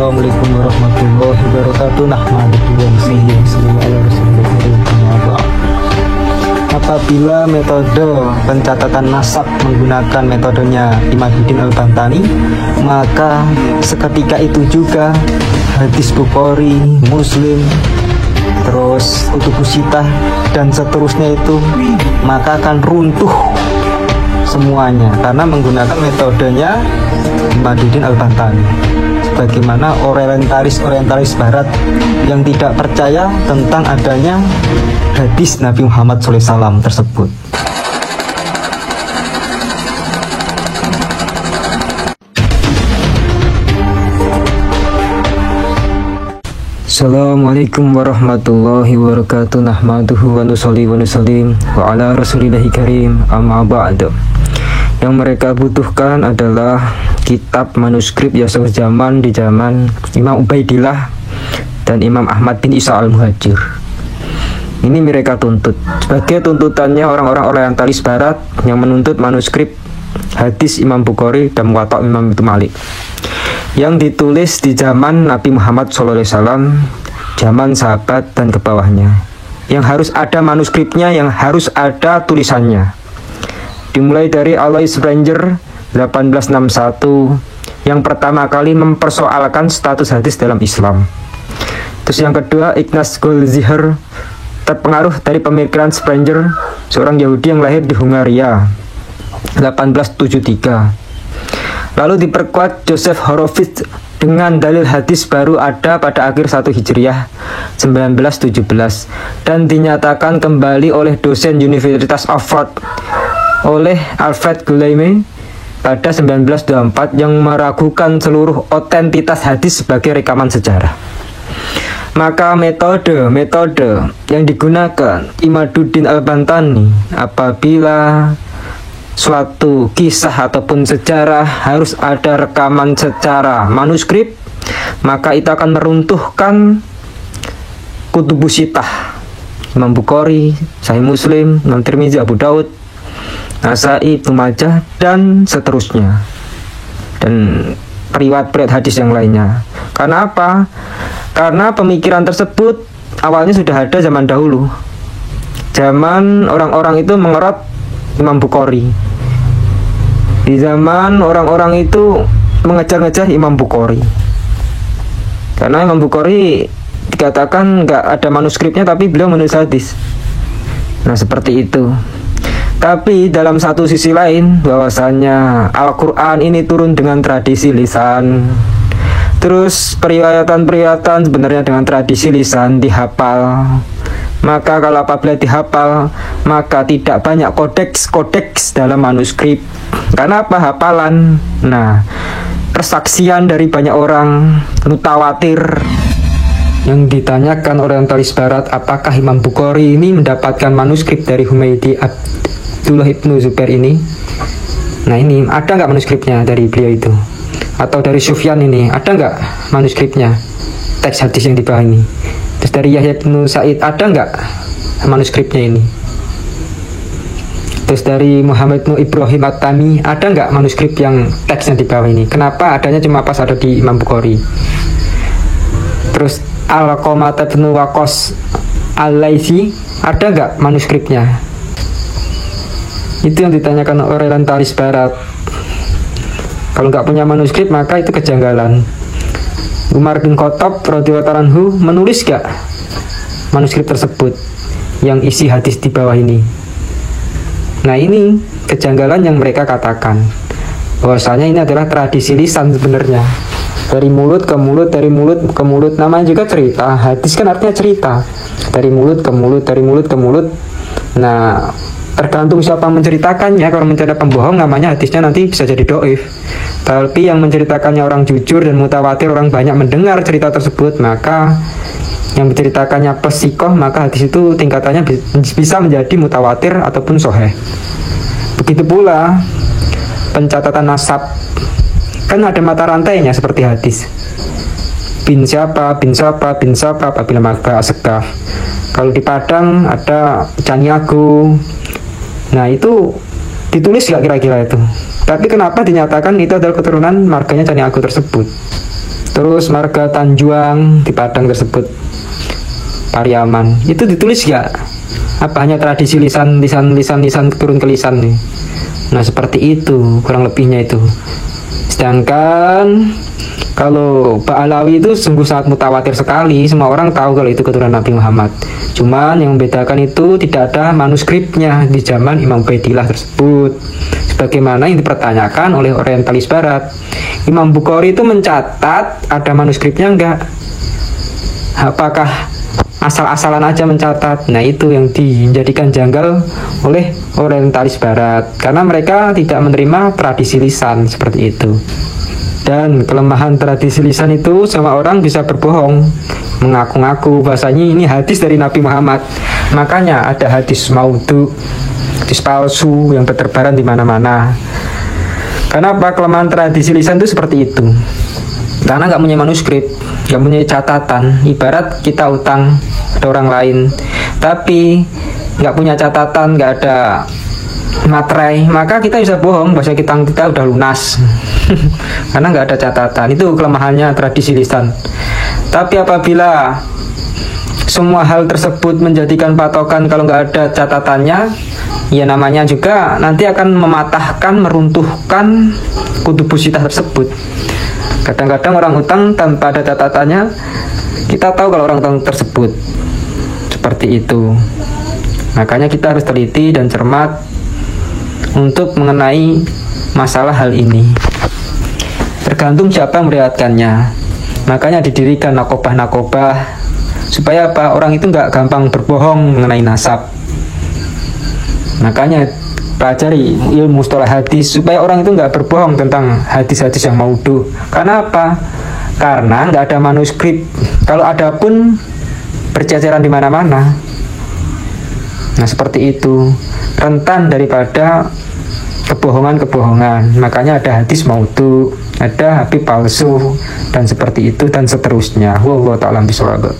Assalamualaikum warahmatullahi wabarakatuh. Nahmaduhu wa nusalli ala rasulil karim. Apabila metode pencatatan nasab menggunakan metodenya Imaduddin Al-Bantani, maka seketika itu juga hadis Bukhari, Muslim, terus Kutubus Sittah dan seterusnya itu maka akan runtuh semuanya karena menggunakan metodenya Imaduddin Al-Bantani. Bagaimana orientalis barat yang tidak percaya tentang adanya hadis Nabi Muhammad SAW tersebut. Assalamualaikum warahmatullahi wabarakatuh. Nahmaduhu wa nusalli wa nusallim wa ala rasulillahi karim, amma ba'du. Yang mereka butuhkan adalah kitab manuskrip Yusuf zaman di zaman Imam Ubaidillah dan Imam Ahmad bin Isa al-Muhajir. Ini mereka tuntut. Sebagai tuntutannya orang-orang orientalis barat yang menuntut manuskrip hadis Imam Bukhari dan Muwatta Imam Malik yang ditulis di zaman Nabi Muhammad SAW, zaman sahabat dan ke bawahnya, yang harus ada manuskripnya, yang harus ada tulisannya. Dimulai dari Alois Ranger 1861 yang pertama kali mempersoalkan status hadis dalam Islam. Terus yang kedua, Ignaz Goldziher terpengaruh dari pemikiran Sprenger, seorang Yahudi yang lahir di Hungaria 1873. Lalu diperkuat Joseph Horowitz dengan dalil hadis baru ada pada akhir 1 Hijriah 1917 dan dinyatakan kembali oleh dosen Universitas Oxford oleh Alfred Guillaume pada 1924 yang meragukan seluruh otentitas hadis sebagai rekaman sejarah. Maka metode yang digunakan Imaduddin Al-Bantani apabila suatu kisah ataupun sejarah harus ada rekaman secara manuskrip, maka itu akan meruntuhkan Kutubus Sittah, Imam Bukhari, Sahih Muslim, Imam Tirmidzi, Abu Daud, Nasai, Ibnu Majah dan seterusnya, dan riwayat hadis yang lainnya. Karena apa? Karena pemikiran tersebut awalnya sudah ada zaman dahulu. Zaman orang-orang itu mengerot Imam Bukhari. Di zaman orang-orang itu mengejar-ngejar Imam Bukhari. Karena Imam Bukhari dikatakan nggak ada manuskripnya, tapi beliau menulis hadis. Nah, seperti itu. Tapi dalam satu sisi lain, bahwasanya Al-Quran ini turun dengan tradisi lisan. Terus periwayatan sebenarnya dengan tradisi lisan dihafal. Maka kalau apabila dihafal, maka tidak banyak kodeks dalam manuskrip. Karena apa? Hafalan. Nah, persaksian dari banyak orang, mutawatir. Yang ditanyakan orientalis barat, apakah Imam Bukhari ini mendapatkan manuskrip dari Humaydi Abdullah ibnu Zubair ini? Nah, ini ada nggak manuskripnya dari beliau itu? Atau dari Sufyan ini, ada nggak manuskripnya? Teks hadis yang di bawah ini. Terus dari Yahya bin Sa'id, ada nggak manuskripnya ini? Terus dari Muhammad bin Ibrahim At-Tami, ada nggak manuskrip yang teksnya di bawah ini? Kenapa adanya cuma pas ada di Imam Bukhari? Terus Al-Qamah bin Waqqas Al-Laitsi, ada nggak manuskripnya? Itu yang ditanyakan orientalis barat. Kalau nggak punya manuskrip, maka itu kejanggalan. Umar bin Khattab radhiyallahu anhu menulis gak manuskrip tersebut yang isi hadis di bawah ini? Nah, ini kejanggalan yang mereka katakan, bahwasanya ini adalah tradisi lisan sebenarnya, dari mulut ke mulut, dari mulut ke mulut. Namanya juga cerita, hadis kan artinya cerita, dari mulut ke mulut, dari mulut ke mulut. Nah, tergantung siapa menceritakannya. Kalau menceritakan pembohong, namanya hadisnya nanti bisa jadi doif. Tapi yang menceritakannya orang jujur dan mutawatir, orang banyak mendengar cerita tersebut, maka yang menceritakannya pesikoh, maka hadis itu tingkatannya bisa menjadi mutawatir ataupun soheh. Begitu pula pencatatan nasab, kan ada mata rantainya seperti hadis. Bin siapa, bin siapa, bin siapa, apabila maka sekaf. Kalau di Padang ada Caniago. Nah, itu ditulis gak kira-kira itu? Tapi kenapa dinyatakan itu adalah keturunan marganya Caniago tersebut? Terus marga Tanjuang di Padang tersebut, Pariaman, itu ditulis gak? Apa hanya tradisi lisan turun ke lisan nih? Nah seperti itu kurang lebihnya itu. Sedangkan kalau Ba'alawi itu sungguh sangat mutawatir sekali, semua orang tahu kalau itu keturunan Nabi Muhammad. Cuman yang membedakan itu tidak ada manuskripnya di zaman Imam Ubaidillah tersebut, sebagaimana yang dipertanyakan oleh orientalis barat. Imam Bukhari itu mencatat, ada manuskripnya enggak? Apakah asal-asalan aja mencatat? Nah itu yang dijadikan janggal oleh orientalis barat, karena mereka tidak menerima tradisi lisan seperti itu. Dan kelemahan tradisi lisan itu, sama orang bisa berbohong, mengaku-ngaku bahasanya ini hadis dari Nabi Muhammad. Makanya ada hadis maudhu, hadis palsu yang berterbaran di mana-mana. Kenapa kelemahan tradisi lisan itu seperti itu? Karena nggak punya manuskrip, nggak punya catatan. Ibarat kita utang ke orang lain, tapi nggak punya catatan, nggak ada materai, maka kita bisa bohong bahasa kita udah lunas. Karena nggak ada catatan. Itu kelemahannya tradisi lisan. Tapi apabila semua hal tersebut menjadikan patokan, kalau nggak ada catatannya, ya namanya juga nanti akan mematahkan, meruntuhkan kutubusitah tersebut. Kadang-kadang orang utang tanpa ada catatannya, kita tahu kalau orang utang tersebut seperti itu. Makanya kita harus teliti dan cermat untuk mengenai masalah hal ini. Tergantung siapa yang meriwayatkannya. Makanya didirikan nakobah-nakobah, supaya apa? Orang itu nggak gampang berbohong mengenai nasab. Makanya pelajari ilmu mustalah hadis, supaya orang itu nggak berbohong tentang hadis-hadis yang maudhu. Karena apa? Karena nggak ada manuskrip. Kalau ada pun berceceran di mana-mana. Nah seperti itu, rentan daripada kebohongan-kebohongan. Makanya ada hadis maudhu, ada hadis palsu, dan seperti itu dan seterusnya. Wallahu ta'ala bishawab.